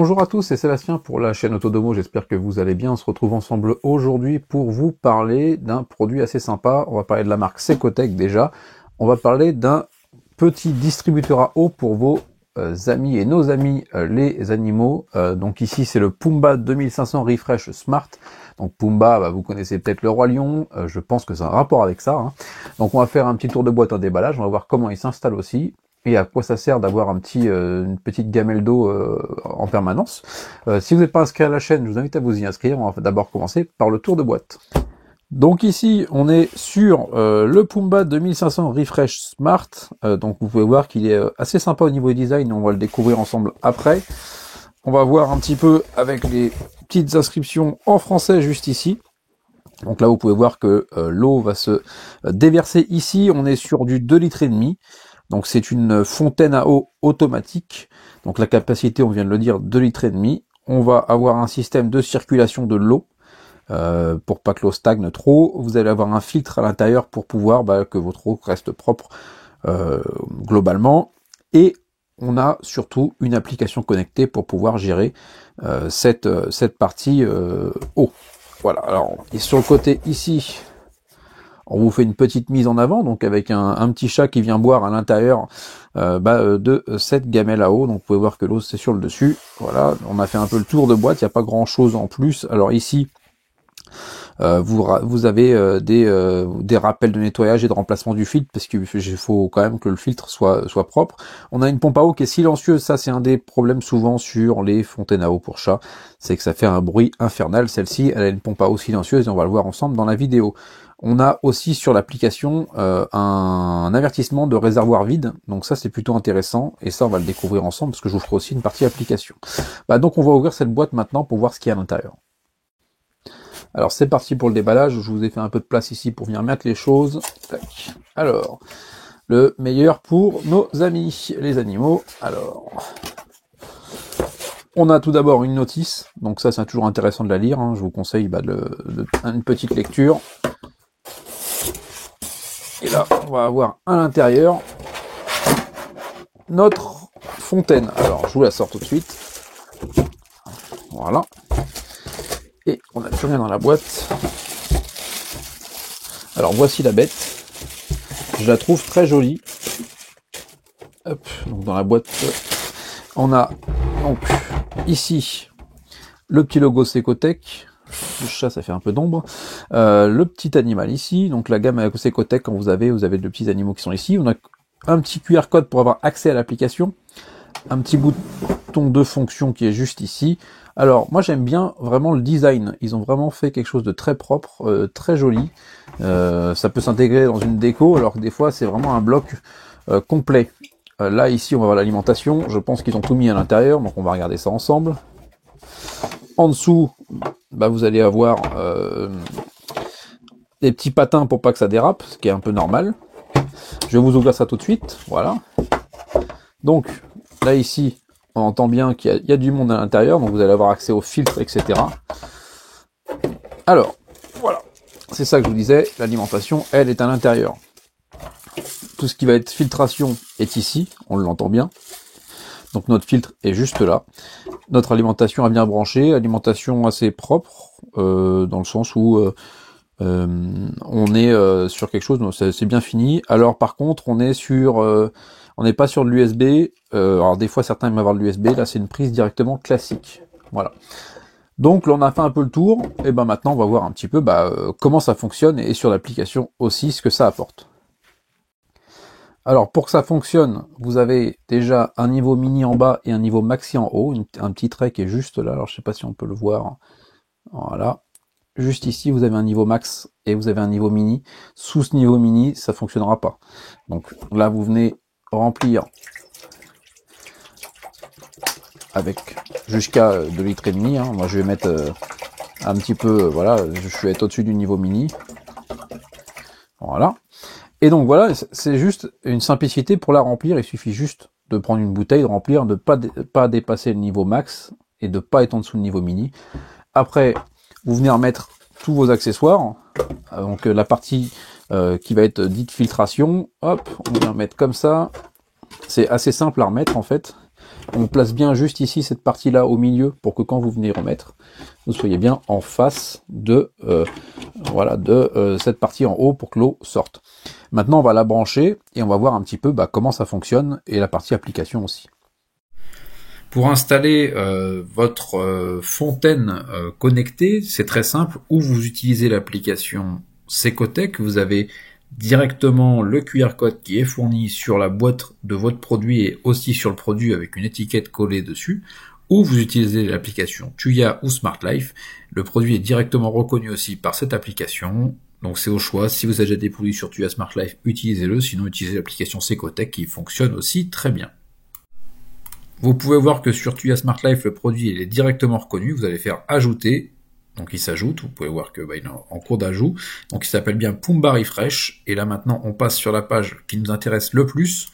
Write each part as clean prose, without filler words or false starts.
Bonjour à tous, c'est Sébastien pour la chaîne Autodomo, j'espère que vous allez bien. On se retrouve ensemble aujourd'hui pour vous parler d'un produit assez sympa. On va parler de la marque Secotech déjà. On va parler d'un petit distributeur à eau pour vos amis et nos amis les animaux. Donc ici c'est le Pumba 2500 Refresh Smart. Donc Pumba, vous connaissez peut-être le Roi Lion, je pense que c'est un rapport avec ça. Donc on va faire un petit tour de boîte en déballage, on va voir comment il s'installe aussi. Et à quoi ça sert d'avoir une petite gamelle d'eau en permanence. Si vous n'êtes pas inscrit à la chaîne, je vous invite à vous y inscrire. On va d'abord commencer par le tour de boîte. Donc ici, on est sur le Pumba 2500 Refresh Smart. Donc vous pouvez voir qu'il est assez sympa au niveau du design. On va le découvrir ensemble après. On va voir un petit peu avec les petites inscriptions en français juste ici. Donc là, vous pouvez voir que l'eau va se déverser ici. On est sur du 2,5 litres. Donc c'est une fontaine à eau automatique. Donc la capacité, on vient de le dire, 2,5 litres. On va avoir un système de circulation de l'eau pour pas que l'eau stagne trop. Vous allez avoir un filtre à l'intérieur pour pouvoir que votre eau reste propre globalement. Et on a surtout une application connectée pour pouvoir gérer cette partie eau. Voilà. Alors et sur le côté ici, on vous fait une petite mise en avant, donc avec un petit chat qui vient boire à l'intérieur de cette gamelle à eau. Donc vous pouvez voir que l'eau c'est sur le dessus. Voilà, on a fait un peu le tour de boîte, il n'y a pas grand chose en plus. Alors ici, vous avez des rappels de nettoyage et de remplacement du filtre, parce qu'il faut quand même que le filtre soit propre. On a une pompe à eau qui est silencieuse, ça c'est un des problèmes souvent sur les fontaines à eau pour chat, c'est que ça fait un bruit infernal. Celle-ci, elle a une pompe à eau silencieuse et on va le voir ensemble dans la vidéo. On a aussi sur l'application un avertissement de réservoir vide, donc ça c'est plutôt intéressant, et ça on va le découvrir ensemble parce que je vous ferai aussi une partie application. Donc on va ouvrir cette boîte maintenant pour voir ce qu'il y a à l'intérieur. Alors c'est parti pour le déballage, je vous ai fait un peu de place ici pour venir mettre les choses. Tac. Alors, le meilleur pour nos amis, les animaux. Alors, on a tout d'abord une notice, donc ça c'est toujours intéressant de la lire, je vous conseille une petite lecture. Et là, on va avoir à l'intérieur notre fontaine. Alors, je vous la sors tout de suite. Voilà. Et on n'a plus rien dans la boîte. Alors, voici la bête. Je la trouve très jolie. Hop, donc dans la boîte, on a donc ici le petit logo Secotech. Le chat, ça fait un peu d'ombre. Le petit animal ici, donc la gamme avec Secotech, quand vous avez de petits animaux qui sont ici. On a un petit QR code pour avoir accès à l'application. Un petit bouton de fonction qui est juste ici. Alors, moi j'aime bien vraiment le design. Ils ont vraiment fait quelque chose de très propre, très joli. Ça peut s'intégrer dans une déco, alors que des fois c'est vraiment un bloc complet. Là, ici, on va voir l'alimentation. Je pense qu'ils ont tout mis à l'intérieur, donc on va regarder ça ensemble. En dessous, vous allez avoir des petits patins pour pas que ça dérape, ce qui est un peu normal. Je vais vous ouvrir ça tout de suite, voilà. Donc, là ici, on entend bien qu'il y a du monde à l'intérieur, donc vous allez avoir accès aux filtres, etc. Alors, voilà, c'est ça que je vous disais, l'alimentation, elle est à l'intérieur. Tout ce qui va être filtration est ici, on l'entend bien. Donc notre filtre est juste là. Notre alimentation a bien branché, alimentation assez propre, dans le sens où on est sur quelque chose, c'est bien fini. Alors par contre, on n'est pas sur de l'USB. Alors des fois certains aiment avoir de l'USB, là c'est une prise directement classique. Voilà. Donc là on a fait un peu le tour, et maintenant on va voir un petit peu comment ça fonctionne, et sur l'application aussi ce que ça apporte. Alors pour que ça fonctionne, vous avez déjà un niveau mini en bas et un niveau maxi en haut, un petit trait qui est juste là, alors je sais pas si on peut le voir, voilà. Juste ici, vous avez un niveau max et vous avez un niveau mini. Sous ce niveau mini, ça fonctionnera pas. Donc là, vous venez remplir avec jusqu'à 2,5 litres. Moi, je vais mettre un petit peu, voilà, je vais être au-dessus du niveau mini. Voilà. Et donc voilà, c'est juste une simplicité pour la remplir. Il suffit juste de prendre une bouteille, de remplir, de pas dépasser le niveau max et de pas être en dessous du niveau mini. Après, vous venez remettre tous vos accessoires. Donc la partie qui va être dite filtration, hop, on vient mettre comme ça. C'est assez simple à remettre en fait. on place bien juste ici cette partie-là au milieu pour que quand vous venez remettre, vous soyez bien en face de cette partie en haut pour que l'eau sorte. Maintenant, on va la brancher et on va voir un petit peu comment ça fonctionne et la partie application aussi. Pour installer votre fontaine connectée, c'est très simple. Ou vous utilisez l'application Secotech, vous avez directement le QR code qui est fourni sur la boîte de votre produit et aussi sur le produit avec une étiquette collée dessus, ou vous utilisez l'application Tuya ou Smart Life. Le produit est directement reconnu aussi par cette application, donc c'est au choix. Si vous avez déjà des produits sur Tuya Smart Life, utilisez-le, sinon utilisez l'application Secotech qui fonctionne aussi très bien. Vous pouvez voir que sur Tuya Smart Life, le produit il est directement reconnu, vous allez faire ajouter. Donc il s'ajoute, vous pouvez voir que il est en cours d'ajout. Donc il s'appelle bien Pumba Refresh. Et là maintenant on passe sur la page qui nous intéresse le plus.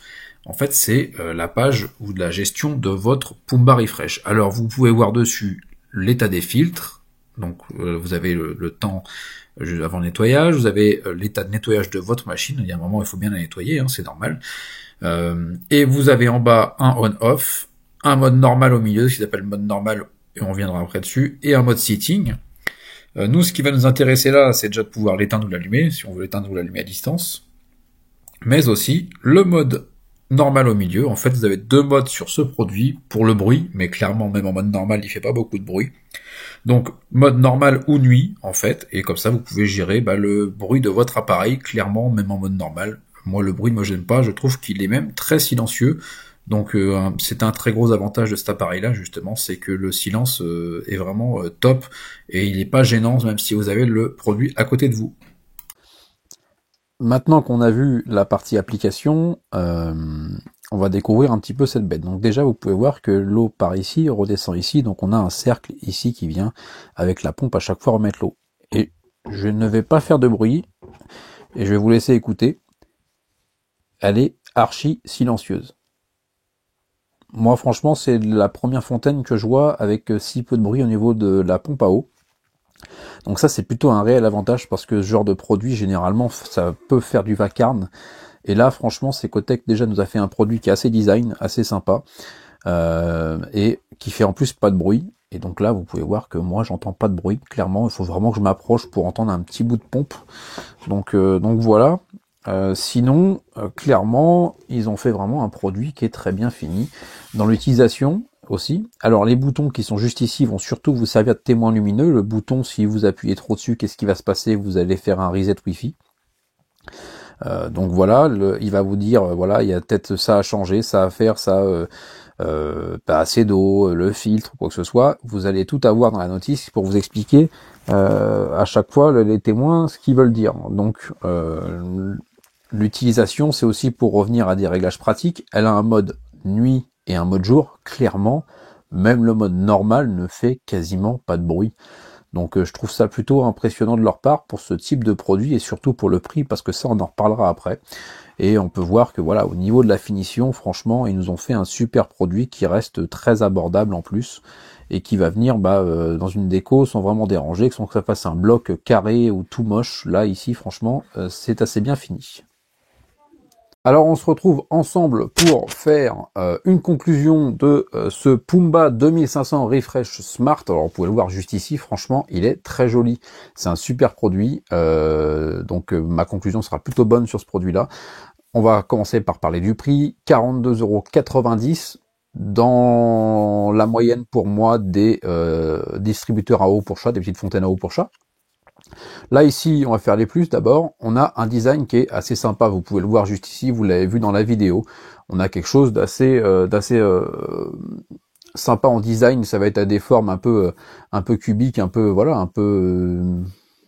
En fait c'est la page ou de la gestion de votre Pumba Refresh. Alors vous pouvez voir dessus l'état des filtres. Donc vous avez le temps avant le nettoyage, vous avez l'état de nettoyage de votre machine. Il y a un moment il faut bien la nettoyer, c'est normal. Et vous avez en bas un on-off, un mode normal au milieu, ce qui s'appelle mode normal, et on reviendra après dessus, et un mode sitting. Nous, ce qui va nous intéresser là, c'est déjà de pouvoir l'éteindre ou l'allumer, si on veut l'éteindre ou l'allumer à distance. Mais aussi le mode normal au milieu. En fait, vous avez deux modes sur ce produit pour le bruit, mais clairement, même en mode normal, il fait pas beaucoup de bruit. Donc, mode normal ou nuit, en fait, et comme ça, vous pouvez gérer le bruit de votre appareil, clairement, même en mode normal. Moi, le bruit ne me gêne pas, je trouve qu'il est même très silencieux. Donc c'est un très gros avantage de cet appareil-là, justement, c'est que le silence est vraiment top, et il n'est pas gênant, même si vous avez le produit à côté de vous. Maintenant qu'on a vu la partie application, on va découvrir un petit peu cette bête. Donc déjà, vous pouvez voir que l'eau part ici, redescend ici, donc on a un cercle ici qui vient avec la pompe à chaque fois remettre l'eau. Et je ne vais pas faire de bruit, et je vais vous laisser écouter. Elle est archi silencieuse. Moi, franchement, c'est la première fontaine que je vois avec si peu de bruit au niveau de la pompe à eau. Donc ça, c'est plutôt un réel avantage parce que ce genre de produit, généralement, ça peut faire du vacarme. Et là, franchement, Secotech déjà nous a fait un produit qui est assez design, assez sympa, et qui fait en plus pas de bruit. Et donc là, vous pouvez voir que moi, j'entends pas de bruit. Clairement, il faut vraiment que je m'approche pour entendre un petit bout de pompe. Donc voilà. Sinon, clairement, ils ont fait vraiment un produit qui est très bien fini. Dans l'utilisation aussi. Alors les boutons qui sont juste ici vont surtout vous servir de témoin lumineux. Le bouton, si vous appuyez trop dessus, qu'est-ce qui va se passer? Vous allez faire un reset Wi-Fi. Donc voilà, il va vous dire, voilà, il y a peut-être ça à changer, ça à faire, ça, pas assez d'eau, le filtre, quoi que ce soit. Vous allez tout avoir dans la notice pour vous expliquer à chaque fois les témoins ce qu'ils veulent dire. Donc l'utilisation, c'est aussi pour revenir à des réglages pratiques. Elle a un mode nuit et un mode jour. Clairement, même le mode normal ne fait quasiment pas de bruit. Donc je trouve ça plutôt impressionnant de leur part pour ce type de produit et surtout pour le prix, parce que ça on en reparlera après. Et on peut voir que voilà, au niveau de la finition, franchement, ils nous ont fait un super produit qui reste très abordable en plus et qui va venir dans une déco sans vraiment déranger, sans que ça fasse un bloc carré ou tout moche. Là ici, franchement, c'est assez bien fini. Alors on se retrouve ensemble pour faire une conclusion de ce Pumba 2500 Refresh Smart. Alors vous pouvez le voir juste ici, franchement il est très joli. C'est un super produit, donc ma conclusion sera plutôt bonne sur ce produit-là. On va commencer par parler du prix, 42,90 € dans la moyenne pour moi des distributeurs à eau pour chat, des petites fontaines à eau pour chat. Là ici, on va faire les plus d'abord. On a un design qui est assez sympa. Vous pouvez le voir juste ici. Vous l'avez vu dans la vidéo. On a quelque chose d'assez sympa en design. Ça va être à des formes un peu cubiques, un peu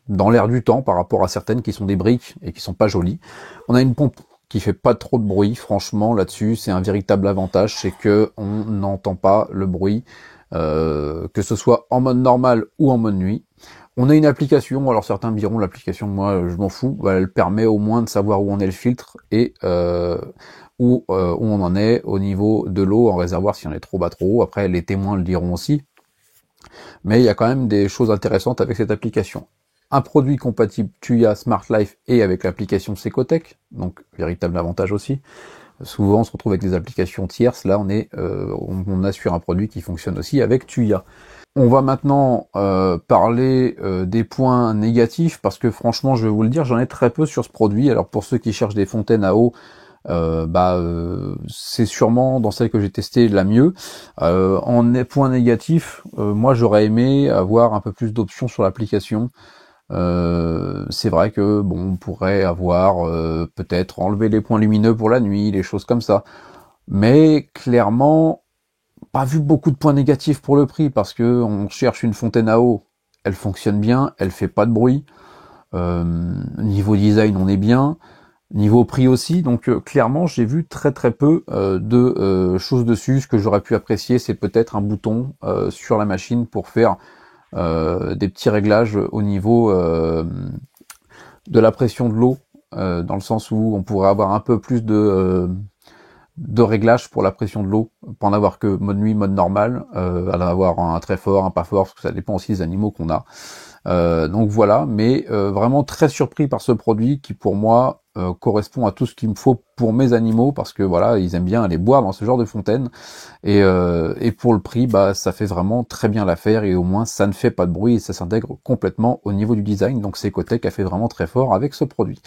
dans l'air du temps par rapport à certaines qui sont des briques et qui sont pas jolies. On a une pompe qui fait pas trop de bruit. Franchement, là-dessus, c'est un véritable avantage, c'est que on n'entend pas le bruit, que ce soit en mode normal ou en mode nuit. On a une application, alors certains me diront l'application, moi je m'en fous, elle permet au moins de savoir où on est le filtre et où on en est au niveau de l'eau en réservoir si on est trop bas trop haut. Après les témoins le diront aussi. Mais il y a quand même des choses intéressantes avec cette application. Un produit compatible Tuya Smart Life et avec l'application Secotech, donc véritable avantage aussi. Souvent on se retrouve avec des applications tierces, là on a sur un produit qui fonctionne aussi avec Tuya. On va maintenant parler des points négatifs, parce que franchement je vais vous le dire, j'en ai très peu sur ce produit. Alors pour ceux qui cherchent des fontaines à eau, c'est sûrement dans celle que j'ai testée la mieux. En point négatif, moi j'aurais aimé avoir un peu plus d'options sur l'application. C'est vrai que bon, on pourrait avoir peut-être enlever les points lumineux pour la nuit, les choses comme ça. Mais clairement, pas vu beaucoup de points négatifs pour le prix, parce que on cherche une fontaine à eau, elle fonctionne bien, elle fait pas de bruit. Niveau design, on est bien. Niveau prix aussi, donc clairement j'ai vu très peu de choses dessus. Ce que j'aurais pu apprécier, c'est peut-être un bouton sur la machine pour faire des petits réglages au niveau de la pression de l'eau, dans le sens où on pourrait avoir un peu plus de réglages pour la pression de l'eau, pas en avoir que mode nuit, mode normal, avoir un très fort, un pas fort, parce que ça dépend aussi des animaux qu'on a. Donc voilà, mais vraiment très surpris par ce produit qui pour moi correspond à tout ce qu'il me faut pour mes animaux, parce que voilà, ils aiment bien aller boire dans ce genre de fontaine, et pour le prix, ça fait vraiment très bien l'affaire, et au moins ça ne fait pas de bruit et ça s'intègre complètement au niveau du design. Donc c'est Ecotech a fait vraiment très fort avec ce produit.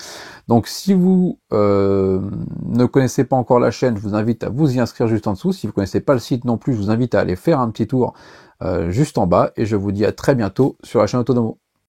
Donc si vous ne connaissez pas encore la chaîne, je vous invite à vous y inscrire juste en dessous. Si vous connaissez pas le site non plus, je vous invite à aller faire un petit tour juste en bas, et je vous dis à très bientôt sur la chaîne Autonomo.